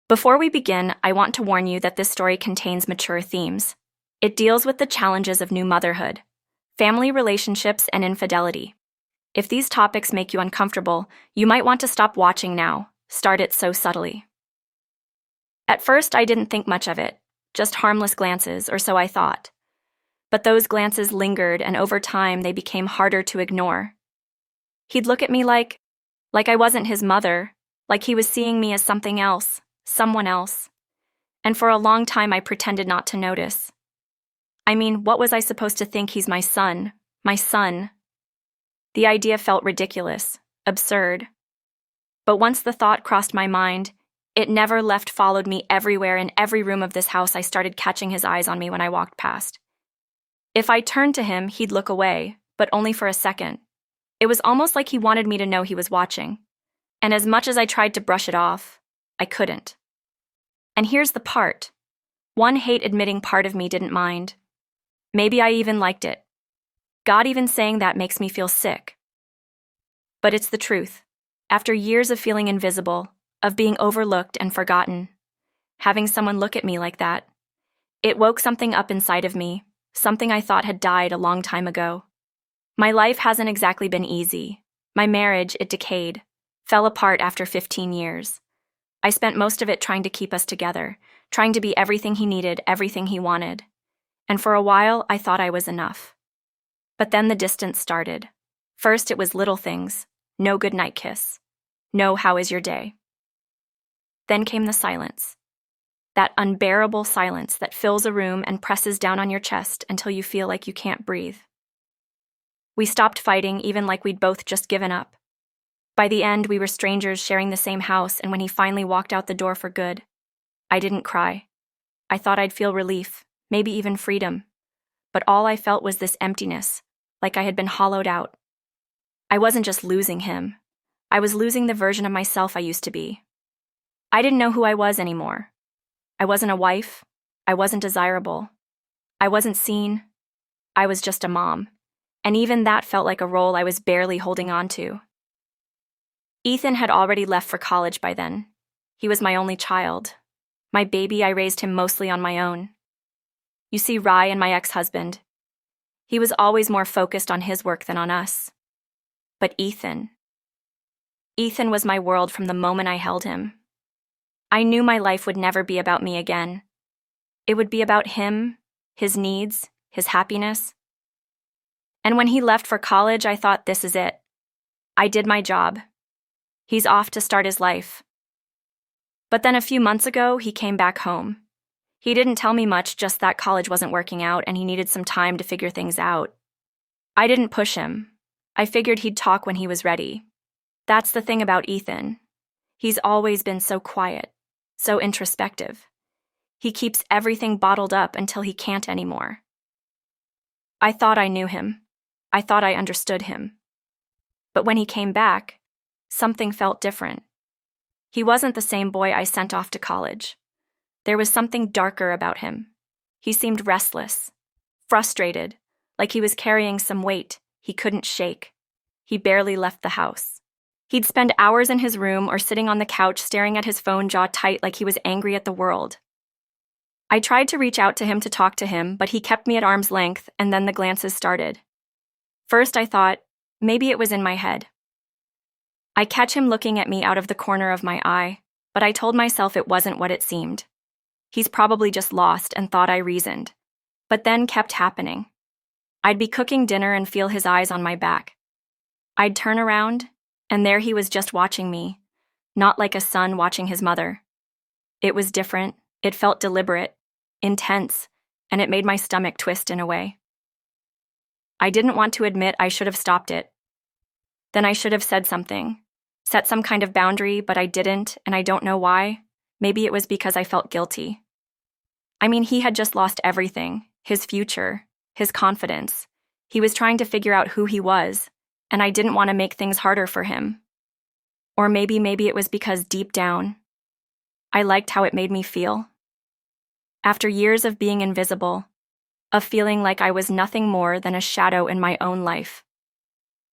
Before we begin, I want to warn you that this story contains mature themes. It deals with the challenges of new motherhood, family relationships, and infidelity. If these topics make you uncomfortable, you might want to stop watching now. Start it so subtly. At first, I didn't think much of it, just harmless glances, or so I thought. But those glances lingered, and over time, they became harder to ignore. He'd look at me like I wasn't his mother, like he was seeing me as something else, someone else. And for a long time, I pretended not to notice. I mean, what was I supposed to think? He's my son? My son? The idea felt ridiculous, absurd. But once the thought crossed my mind, it never left, followed me everywhere. In every room of this house, I started catching his eyes on me when I walked past. If I turned to him, he'd look away, but only for a second. It was almost like he wanted me to know he was watching. And as much as I tried to brush it off, I couldn't. And here's the part. One hate-admitting part of me didn't mind. Maybe I even liked it. God even saying that makes me feel sick. But it's the truth. After years of feeling invisible, of being overlooked and forgotten, having someone look at me like that, it woke something up inside of me, something I thought had died a long time ago. My life hasn't exactly been easy. My marriage, it decayed, fell apart after 15 years. I spent most of it trying to keep us together, trying to be everything he needed, everything he wanted. And for a while, I thought I was enough. But then the distance started. First, it was little things. No goodnight kiss. No how is your day. Then came the silence. That unbearable silence that fills a room and presses down on your chest until you feel like you can't breathe. We stopped fighting, even like we'd both just given up. By the end, we were strangers sharing the same house, and when he finally walked out the door for good, I didn't cry. I thought I'd feel relief, maybe even freedom. But all I felt was this emptiness, like I had been hollowed out. I wasn't just losing him. I was losing the version of myself I used to be. I didn't know who I was anymore. I wasn't a wife. I wasn't desirable. I wasn't seen. I was just a mom. And even that felt like a role I was barely holding on to. Ethan had already left for college by then. He was my only child. My baby, I raised him mostly on my own. You see, Rye and my ex-husband, he was always more focused on his work than on us. But Ethan was my world from the moment I held him. I knew my life would never be about me again. It would be about him, his needs, his happiness. And when he left for college, I thought, this is it. I did my job. He's off to start his life. But then a few months ago, he came back home. He didn't tell me much, just that college wasn't working out and he needed some time to figure things out. I didn't push him. I figured he'd talk when he was ready. That's the thing about Ethan. He's always been so quiet, so introspective. He keeps everything bottled up until he can't anymore. I thought I knew him. I thought I understood him. But when he came back, something felt different. He wasn't the same boy I sent off to college. There was something darker about him. He seemed restless, frustrated, like he was carrying some weight he couldn't shake. He barely left the house. He'd spend hours in his room or sitting on the couch staring at his phone, jaw tight, like he was angry at the world. I tried to reach out to him to talk to him, but he kept me at arm's length, and then the glances started. First, I thought, maybe it was in my head. I catch him looking at me out of the corner of my eye, but I told myself it wasn't what it seemed. He's probably just lost and thought I reasoned. But then kept happening. I'd be cooking dinner and feel his eyes on my back. I'd turn around, and there he was just watching me, not like a son watching his mother. It was different, it felt deliberate, intense, and it made my stomach twist in a way. I didn't want to admit I should have stopped it. Then I should have said something, set some kind of boundary, but I didn't, and I don't know why. Maybe it was because I felt guilty. I mean, he had just lost everything, his future, his confidence. He was trying to figure out who he was, and I didn't want to make things harder for him. Or maybe it was because deep down, I liked how it made me feel. After years of being invisible, of feeling like I was nothing more than a shadow in my own life,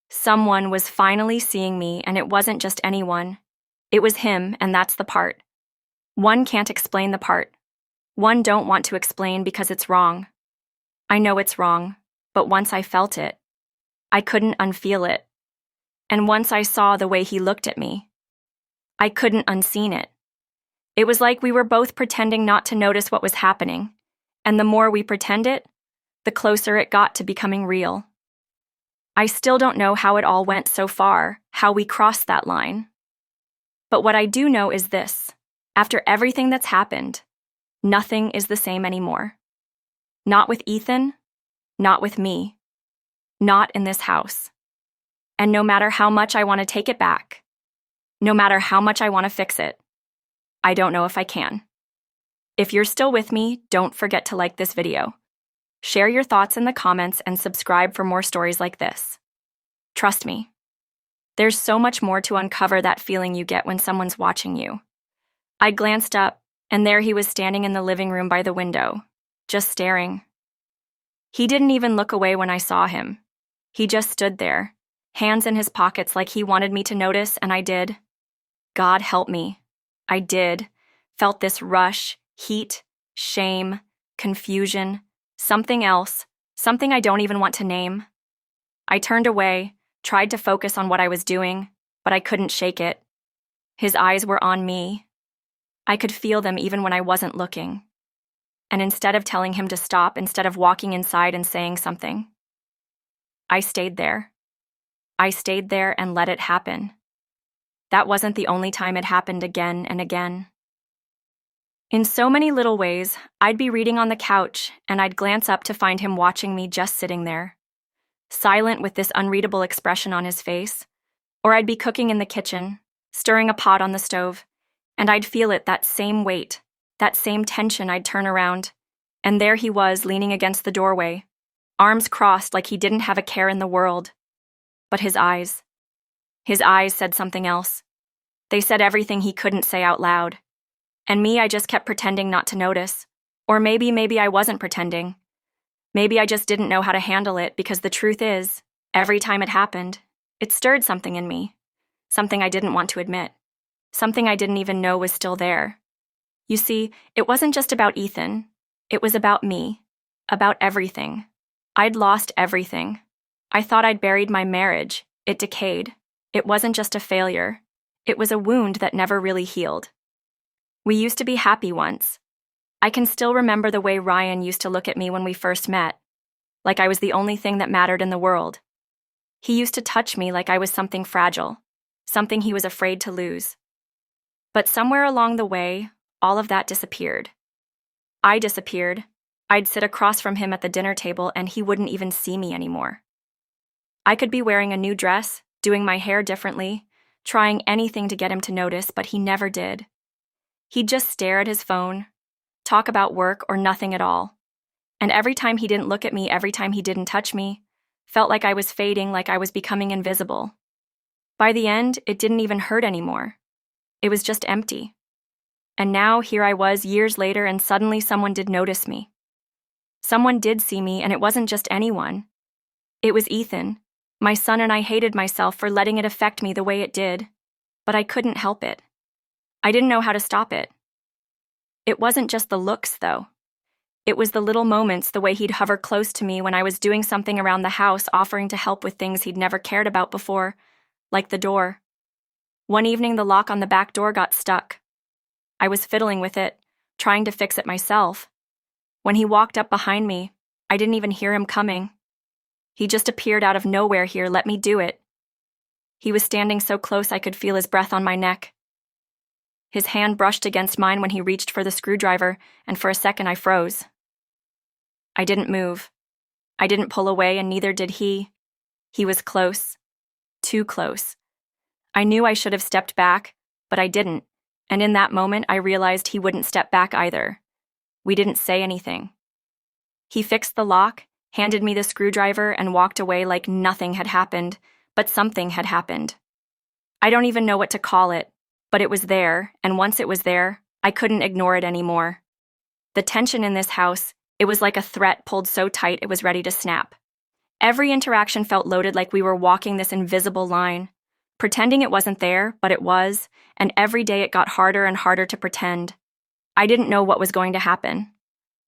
someone was finally seeing me, and it wasn't just anyone. It was him, and that's the part. One can't explain the part. One don't want to explain because it's wrong. I know it's wrong, but once I felt it, I couldn't unfeel it. And once I saw the way he looked at me, I couldn't unseen it. It was like we were both pretending not to notice what was happening, and the more we pretend it, the closer it got to becoming real. I still don't know how it all went so far, how we crossed that line. But what I do know is this: after everything that's happened, nothing is the same anymore. Not with Ethan, not with me, not in this house. And no matter how much I want to take it back, no matter how much I want to fix it, I don't know if I can. If you're still with me, don't forget to like this video. Share your thoughts in the comments and subscribe for more stories like this. Trust me, there's so much more to uncover that feeling you get when someone's watching you. I glanced up, and there he was standing in the living room by the window, just staring. He didn't even look away when I saw him. He just stood there, hands in his pockets like he wanted me to notice, and I did. God help me. I did. Felt this rush, heat, shame, confusion, something else, something I don't even want to name. I turned away, tried to focus on what I was doing, but I couldn't shake it. His eyes were on me. I could feel them even when I wasn't looking. And instead of telling him to stop, instead of walking inside and saying something, I stayed there. I stayed there and let it happen. That wasn't the only time it happened again and again. In so many little ways, I'd be reading on the couch and I'd glance up to find him watching me just sitting there, silent with this unreadable expression on his face. Or I'd be cooking in the kitchen, stirring a pot on the stove, and I'd feel it, that same weight, that same tension. I'd turn around, and there he was leaning against the doorway, arms crossed like he didn't have a care in the world. But his eyes said something else. They said everything he couldn't say out loud. And me, I just kept pretending not to notice. Or maybe I wasn't pretending. Maybe I just didn't know how to handle it, because the truth is, every time it happened, it stirred something in me. Something I didn't want to admit. Something I didn't even know was still there. You see, it wasn't just about Ethan. It was about me. About everything. I'd lost everything. I thought I'd buried my marriage. It decayed. It wasn't just a failure. It was a wound that never really healed. We used to be happy once. I can still remember the way Ryan used to look at me when we first met, like I was the only thing that mattered in the world. He used to touch me like I was something fragile, something he was afraid to lose. But somewhere along the way, all of that disappeared. I disappeared. I'd sit across from him at the dinner table and he wouldn't even see me anymore. I could be wearing a new dress, doing my hair differently, trying anything to get him to notice, but he never did. He'd just stare at his phone, talk about work or nothing at all. And every time he didn't look at me, every time he didn't touch me, felt like I was fading, like I was becoming invisible. By the end, it didn't even hurt anymore. It was just empty. And now here I was years later, and suddenly someone did notice me. Someone did see me, and it wasn't just anyone. It was Ethan, my son, and I hated myself for letting it affect me the way it did. But I couldn't help it. I didn't know how to stop it. It wasn't just the looks, though. It was the little moments, the way he'd hover close to me when I was doing something around the house, offering to help with things he'd never cared about before, like the door. One evening, the lock on the back door got stuck. I was fiddling with it, trying to fix it myself. When he walked up behind me, I didn't even hear him coming. He just appeared out of nowhere here, let me do it. He was standing so close I could feel his breath on my neck. His hand brushed against mine when he reached for the screwdriver, and for a second I froze. I didn't move. I didn't pull away, and neither did he. He was close. Too close. I knew I should have stepped back, but I didn't, and in that moment I realized he wouldn't step back either. We didn't say anything. He fixed the lock, handed me the screwdriver, and walked away like nothing had happened, but something had happened. I don't even know what to call it, but it was there, and once it was there, I couldn't ignore it anymore. The tension in this house, it was like a threat pulled so tight it was ready to snap. Every interaction felt loaded, like we were walking this invisible line, pretending it wasn't there, but it was, and every day it got harder and harder to pretend. I didn't know what was going to happen.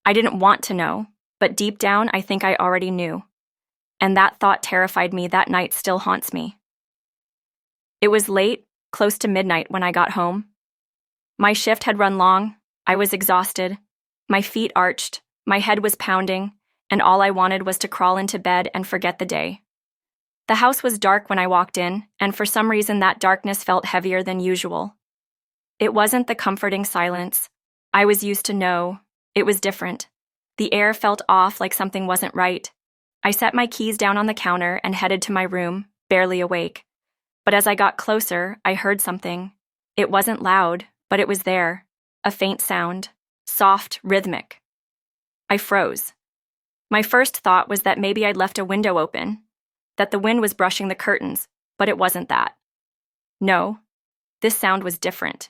I didn't want to know, but deep down, I think I already knew. And that thought terrified me. That night still haunts me. It was late, close to midnight when I got home. My shift had run long, I was exhausted, my feet arched, my head was pounding, and all I wanted was to crawl into bed and forget the day. The house was dark when I walked in, and for some reason that darkness felt heavier than usual. It wasn't the comforting silence. I was used to know. It was different. The air felt off, like something wasn't right. I set my keys down on the counter and headed to my room, barely awake. But as I got closer, I heard something. It wasn't loud, but it was there. A faint sound. Soft, rhythmic. I froze. My first thought was that maybe I'd left a window open, that the wind was brushing the curtains, but it wasn't that. No, this sound was different.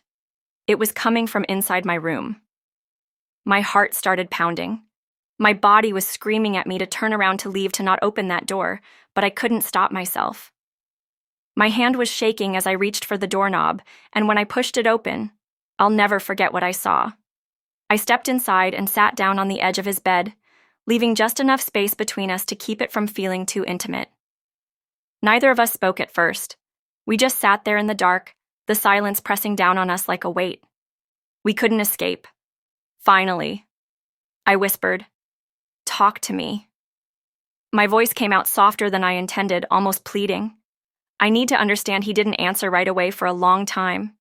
It was coming from inside my room. My heart started pounding. My body was screaming at me to turn around to leave, to not open that door, but I couldn't stop myself. My hand was shaking as I reached for the doorknob, and when I pushed it open, I'll never forget what I saw. I stepped inside and sat down on the edge of his bed, leaving just enough space between us to keep it from feeling too intimate. Neither of us spoke at first. We just sat there in the dark, the silence pressing down on us like a weight. We couldn't escape. Finally, I whispered, "Talk to me." My voice came out softer than I intended, almost pleading. I need to understand he didn't answer right away for a long time.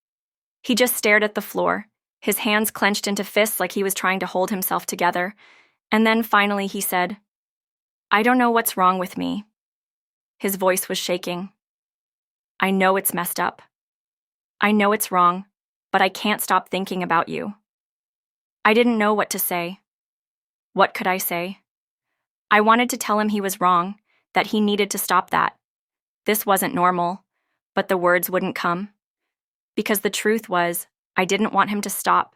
He just stared at the floor, his hands clenched into fists like he was trying to hold himself together, and then finally he said, "I don't know what's wrong with me." His voice was shaking. "I know it's messed up. I know it's wrong, but I can't stop thinking about you." I didn't know what to say. What could I say? I wanted to tell him he was wrong, that he needed to stop that. This wasn't normal, but the words wouldn't come. Because the truth was, I didn't want him to stop,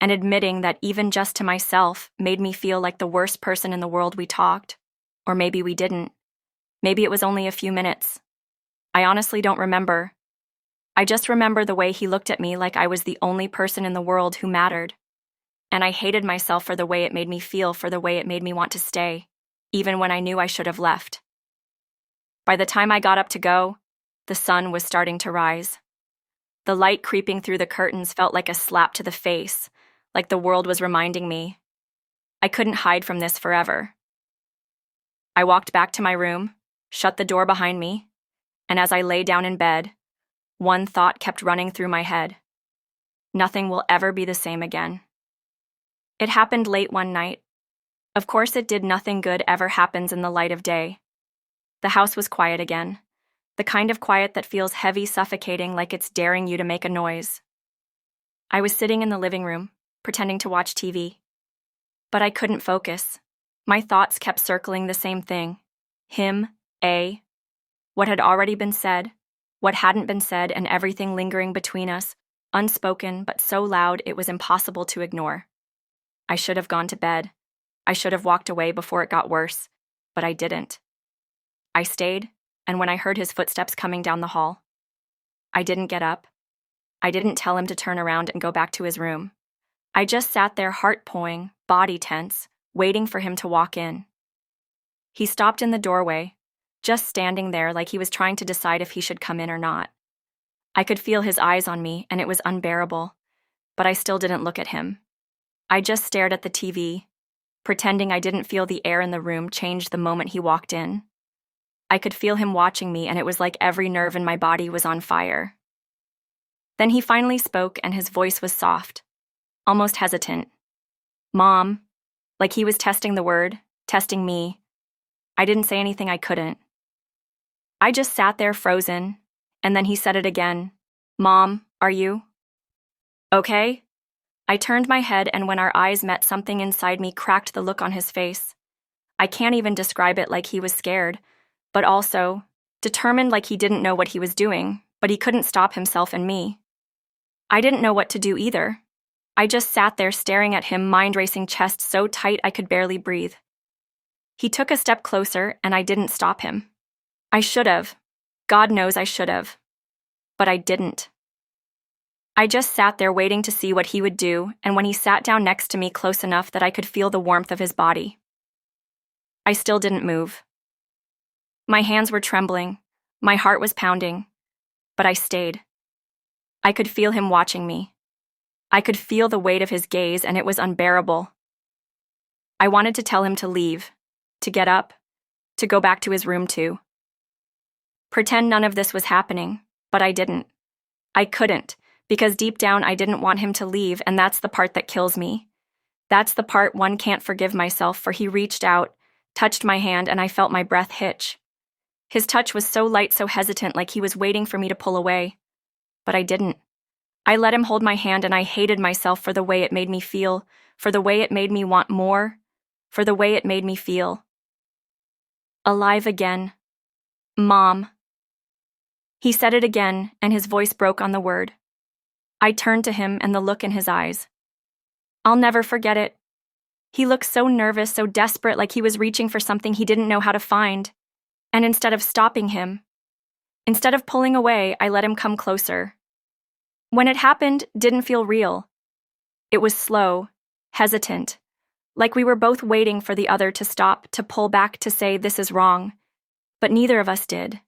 and admitting that even just to myself made me feel like the worst person in the world. We talked, or maybe we didn't. Maybe it was only a few minutes. I honestly don't remember. I just remember the way he looked at me like I was the only person in the world who mattered. And I hated myself for the way it made me feel, for the way it made me want to stay, even when I knew I should have left. By the time I got up to go, the sun was starting to rise. The light creeping through the curtains felt like a slap to the face, like the world was reminding me. I couldn't hide from this forever. I walked back to my room, shut the door behind me, and as I lay down in bed, one thought kept running through my head. Nothing will ever be the same again. It happened late one night. Of course it did. Nothing good ever happens in the light of day. The house was quiet again, the kind of quiet that feels heavy, suffocating, like it's daring you to make a noise. I was sitting in the living room, pretending to watch TV. But I couldn't focus. My thoughts kept circling the same thing. Him, what had already been said, what hadn't been said, and everything lingering between us, unspoken but so loud it was impossible to ignore. I should have gone to bed. I should have walked away before it got worse, but I didn't. I stayed, and when I heard his footsteps coming down the hall, I didn't get up. I didn't tell him to turn around and go back to his room. I just sat there, heart pounding, body tense, waiting for him to walk in. He stopped in the doorway, just standing there like he was trying to decide if he should come in or not. I could feel his eyes on me, and it was unbearable, but I still didn't look at him. I just stared at the TV, pretending I didn't feel the air in the room change the moment he walked in. I could feel him watching me, and it was like every nerve in my body was on fire. Then he finally spoke, and his voice was soft, almost hesitant. "Mom," like he was testing the word, testing me. I didn't say anything. I couldn't. I just sat there frozen, and then he said it again. "Mom, are you okay?" I turned my head, and when our eyes met, something inside me cracked the look on his face. I can't even describe it. Like he was scared, but also determined, like he didn't know what he was doing, but he couldn't stop himself and me. I didn't know what to do either. I just sat there staring at him, mind racing, chest so tight I could barely breathe. He took a step closer, and I didn't stop him. I should have. God knows I should have. But I didn't. I just sat there waiting to see what he would do, and when he sat down next to me close enough that I could feel the warmth of his body, I still didn't move. My hands were trembling, my heart was pounding, but I stayed. I could feel him watching me. I could feel the weight of his gaze, and it was unbearable. I wanted to tell him to leave, to get up, to go back to his room too. Pretend none of this was happening, but I didn't. I couldn't, because deep down I didn't want him to leave, and that's the part that kills me. That's the part one can't forgive myself for. He reached out, touched my hand, and I felt my breath hitch. His touch was so light, so hesitant, like he was waiting for me to pull away. But I didn't. I let him hold my hand, and I hated myself for the way it made me feel, for the way it made me want more, for the way it made me feel alive again. Mom. He said it again, and his voice broke on the word. I turned to him, and the look in his eyes. I'll never forget it. He looked so nervous, so desperate, like he was reaching for something he didn't know how to find. And instead of stopping him, instead of pulling away, I let him come closer. When it happened, didn't feel real. It was slow, hesitant, like we were both waiting for the other to stop, to pull back, to say this is wrong. But neither of us did.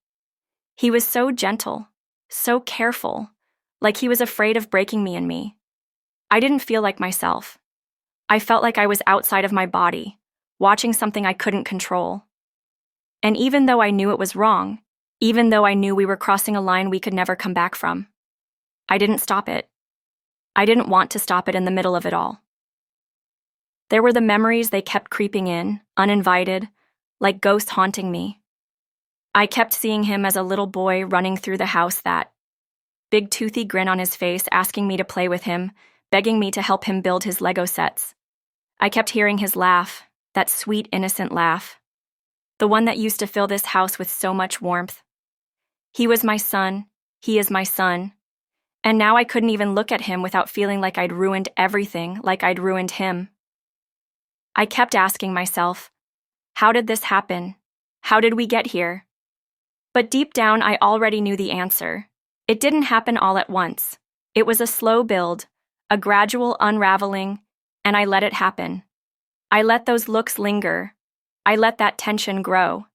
He was so gentle, so careful, like he was afraid of breaking me and me. I didn't feel like myself. I felt like I was outside of my body, watching something I couldn't control. And even though I knew it was wrong, even though I knew we were crossing a line we could never come back from, I didn't stop it. I didn't want to stop it in the middle of it all. There were the memories, they kept creeping in, uninvited, like ghosts haunting me. I kept seeing him as a little boy running through the house, that big toothy grin on his face, asking me to play with him, begging me to help him build his Lego sets. I kept hearing his laugh, that sweet, innocent laugh, the one that used to fill this house with so much warmth. He was my son, he is my son, and now I couldn't even look at him without feeling like I'd ruined everything, like I'd ruined him. I kept asking myself, how did this happen? How did we get here? But deep down, I already knew the answer. It didn't happen all at once. It was a slow build, a gradual unraveling, and I let it happen. I let those looks linger. I let that tension grow.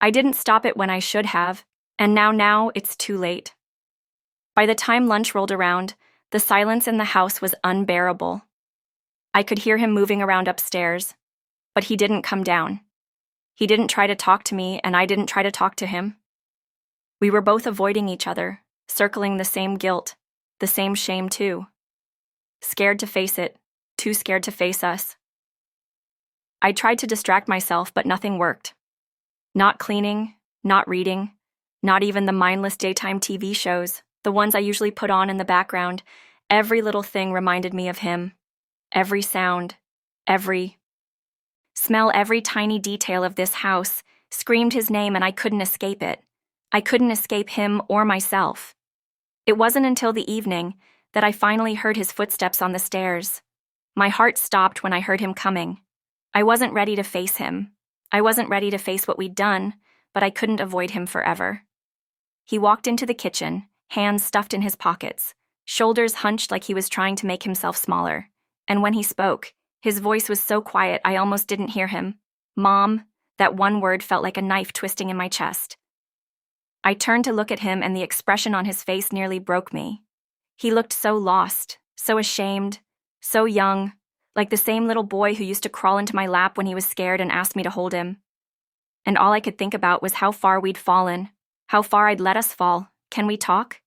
I didn't stop it when I should have, and now it's too late. By the time lunch rolled around, the silence in the house was unbearable. I could hear him moving around upstairs, but he didn't come down. He didn't try to talk to me, and I didn't try to talk to him. We were both avoiding each other, circling the same guilt, the same shame too. Scared to face it, too scared to face us. I tried to distract myself, but nothing worked. Not cleaning, not reading, not even the mindless daytime TV shows, the ones I usually put on in the background. Every little thing reminded me of him. Every sound, every smell, every tiny detail of this house screamed his name, and I couldn't escape it. I couldn't escape him or myself. It wasn't until the evening that I finally heard his footsteps on the stairs. My heart stopped when I heard him coming. I wasn't ready to face him. I wasn't ready to face what we'd done, but I couldn't avoid him forever. He walked into the kitchen, hands stuffed in his pockets, shoulders hunched like he was trying to make himself smaller. And when he spoke, his voice was so quiet I almost didn't hear him. Mom, that one word felt like a knife twisting in my chest. I turned to look at him, and the expression on his face nearly broke me. He looked so lost, so ashamed, so young, like the same little boy who used to crawl into my lap when he was scared and asked me to hold him. And all I could think about was how far we'd fallen, how far I'd let us fall. Can we talk?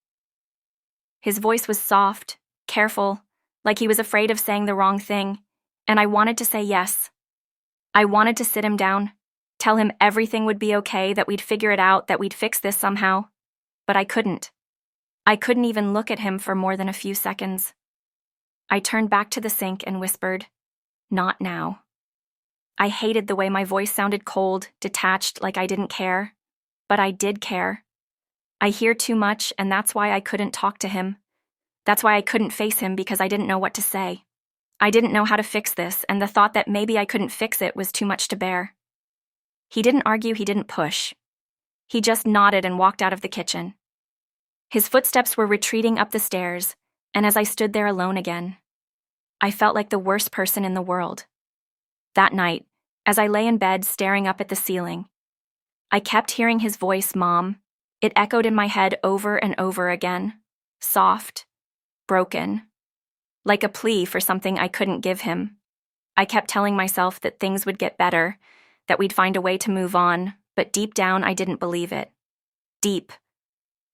His voice was soft, careful, like he was afraid of saying the wrong thing, and I wanted to say yes. I wanted to sit him down, tell him everything would be okay, that we'd figure it out, that we'd fix this somehow. But I couldn't. I couldn't even look at him for more than a few seconds. I turned back to the sink and whispered, "Not now." I hated the way my voice sounded, cold, detached, like I didn't care. But I did care. I hear too much, and that's why I couldn't talk to him. That's why I couldn't face him, because I didn't know what to say. I didn't know how to fix this, and the thought that maybe I couldn't fix it was too much to bear. He didn't argue, he didn't push. He just nodded and walked out of the kitchen. His footsteps were retreating up the stairs, And as I stood there alone again, I felt like the worst person in the world. That night, as I lay in bed staring up at the ceiling, I kept hearing his voice, Mom. It echoed in my head over and over again, soft, broken, like a plea for something I couldn't give him. I kept telling myself that things would get better, that we'd find a way to move on, but deep down I didn't believe it. Deep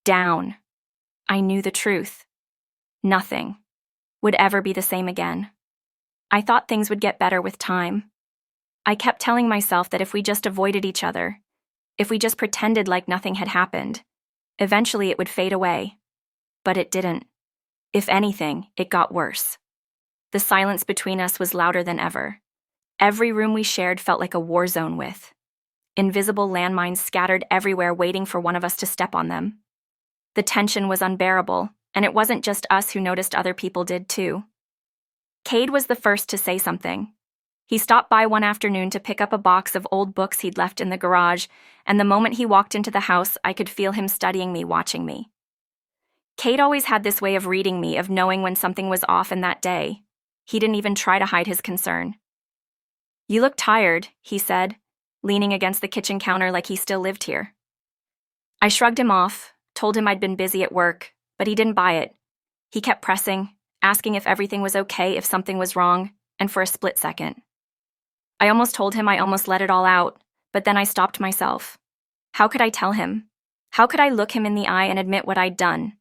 down, I knew the truth. Nothing would ever be the same again. I thought things would get better with time. I kept telling myself that if we just avoided each other, if we just pretended like nothing had happened, eventually it would fade away. But it didn't. If anything, it got worse. The silence between us was louder than ever. Every room we shared felt like a war zone with invisible landmines scattered everywhere waiting for one of us to step on them. The tension was unbearable, and it wasn't just us who noticed, other people did too. Cade was the first to say something. He stopped by one afternoon to pick up a box of old books he'd left in the garage, and the moment he walked into the house, I could feel him studying me, watching me. Cade always had this way of reading me, of knowing when something was off in that day. He didn't even try to hide his concern. "You look tired," he said, leaning against the kitchen counter like he still lived here. I shrugged him off, told him I'd been busy at work, but he didn't buy it. He kept pressing, asking if everything was okay, if something was wrong, and for a split second, I almost told him, I almost let it all out, but then I stopped myself. How could I tell him? How could I look him in the eye and admit what I'd done?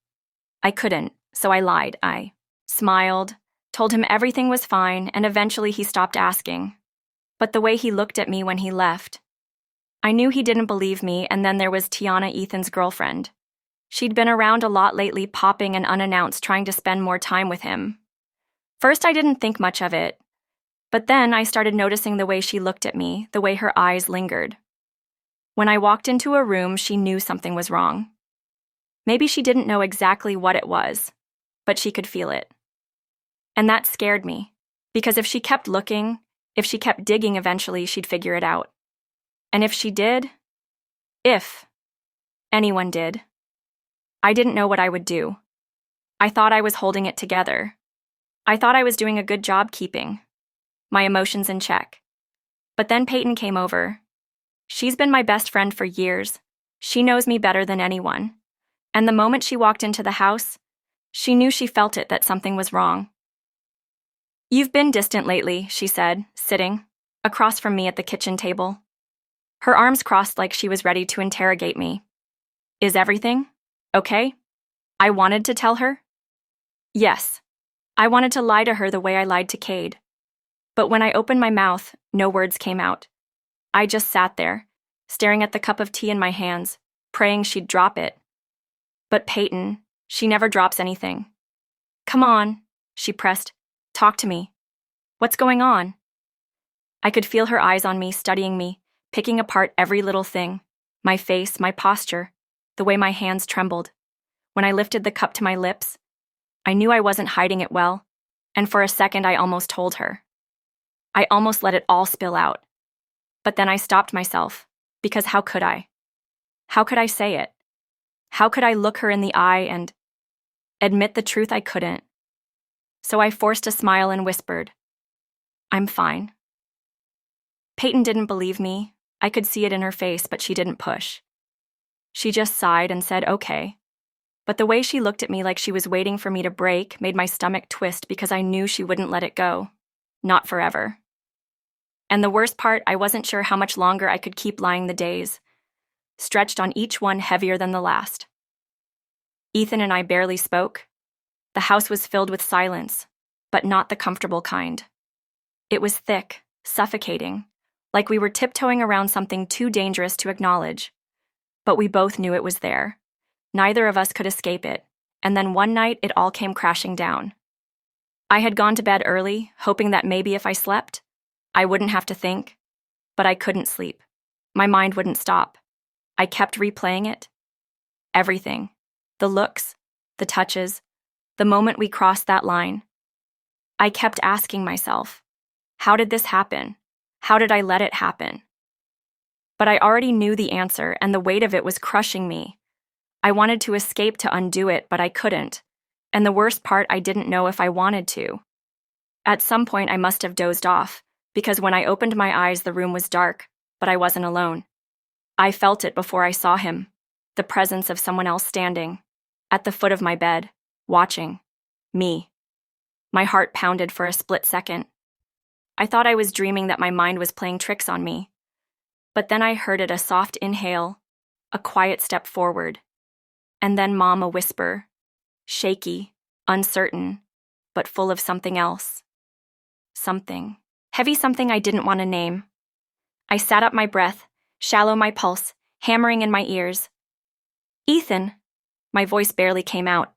I couldn't, so I lied. I smiled, told him everything was fine, and eventually he stopped asking. But the way he looked at me when he left, I knew he didn't believe me. And then there was Tiana, Ethan's girlfriend. She'd been around a lot lately, popping and unannounced, trying to spend more time with him. First, I didn't think much of it, but then I started noticing the way she looked at me, the way her eyes lingered. When I walked into a room, she knew something was wrong. Maybe she didn't know exactly what it was, but she could feel it. And that scared me, because if she kept looking, if she kept digging, eventually she'd figure it out. And if she did, if anyone did, I didn't know what I would do. I thought I was holding it together. I thought I was doing a good job keeping my emotions in check. But then Peyton came over. She's been my best friend for years. She knows me better than anyone. And the moment she walked into the house, she knew, she felt it, that something was wrong. "You've been distant lately," she said, sitting across from me at the kitchen table. Her arms crossed like she was ready to interrogate me. "Is everything okay?" I wanted to tell her. Yes. I wanted to lie to her the way I lied to Cade. But when I opened my mouth, no words came out. I just sat there, staring at the cup of tea in my hands, praying she'd drop it. But Peyton, she never drops anything. "Come on," she pressed. "Talk to me. What's going on?" I could feel her eyes on me, studying me, picking apart every little thing, my face, my posture, the way my hands trembled. When I lifted the cup to my lips, I knew I wasn't hiding it well, and for a second I almost told her. I almost let it all spill out. But then I stopped myself, because how could I? How could I say it? How could I look her in the eye and admit the truth? I couldn't. So I forced a smile and whispered, "I'm fine." Peyton didn't believe me. I could see it in her face, but she didn't push. She just sighed and said, "Okay." But the way she looked at me like she was waiting for me to break made my stomach twist, because I knew she wouldn't let it go. Not forever. And the worst part, I wasn't sure how much longer I could keep lying. The days stretched on, each one heavier than the last. Ethan and I barely spoke. The house was filled with silence, but not the comfortable kind. It was thick, suffocating, like we were tiptoeing around something too dangerous to acknowledge. But we both knew it was there. Neither of us could escape it, and then one night it all came crashing down. I had gone to bed early, hoping that maybe if I slept, I wouldn't have to think, but I couldn't sleep. My mind wouldn't stop. I kept replaying it. Everything. The looks, the touches, the moment we crossed that line. I kept asking myself, how did this happen? How did I let it happen? But I already knew the answer, and the weight of it was crushing me. I wanted to escape, to undo it, but I couldn't. And the worst part, I didn't know if I wanted to. At some point, I must have dozed off, because when I opened my eyes, the room was dark, but I wasn't alone. I felt it before I saw him, the presence of someone else standing, at the foot of my bed, watching me. My heart pounded for a split second. I thought I was dreaming, that my mind was playing tricks on me. But then I heard it, a soft inhale, a quiet step forward, and then Mom, a whisper, shaky, uncertain, but full of something else. Something. Heavy something I didn't want to name. I sat up, my breath, shallow, my pulse, hammering in my ears. "Ethan." My voice barely came out.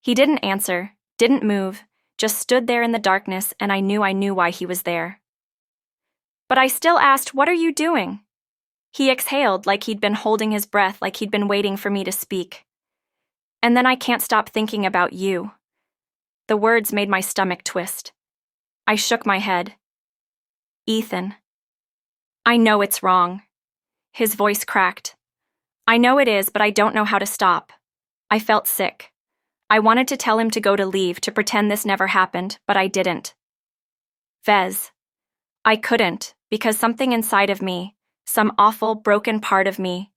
He didn't answer, didn't move, just stood there in the darkness, and I knew why he was there. But I still asked, "What are you doing?" He exhaled, like he'd been holding his breath, like he'd been waiting for me to speak. "And then I can't stop thinking about you." The words made my stomach twist. I shook my head. "Ethan." "I know it's wrong." His voice cracked. "I know it is, but I don't know how to stop." I felt sick. I wanted to tell him to go, to leave, to pretend this never happened, but I didn't. Vez. I couldn't, because something inside of me, some awful, broken part of me,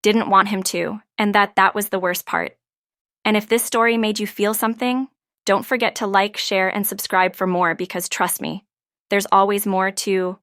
didn't want him to, and that was the worst part. And if this story made you feel something, don't forget to like, share, and subscribe for more, because trust me, there's always more to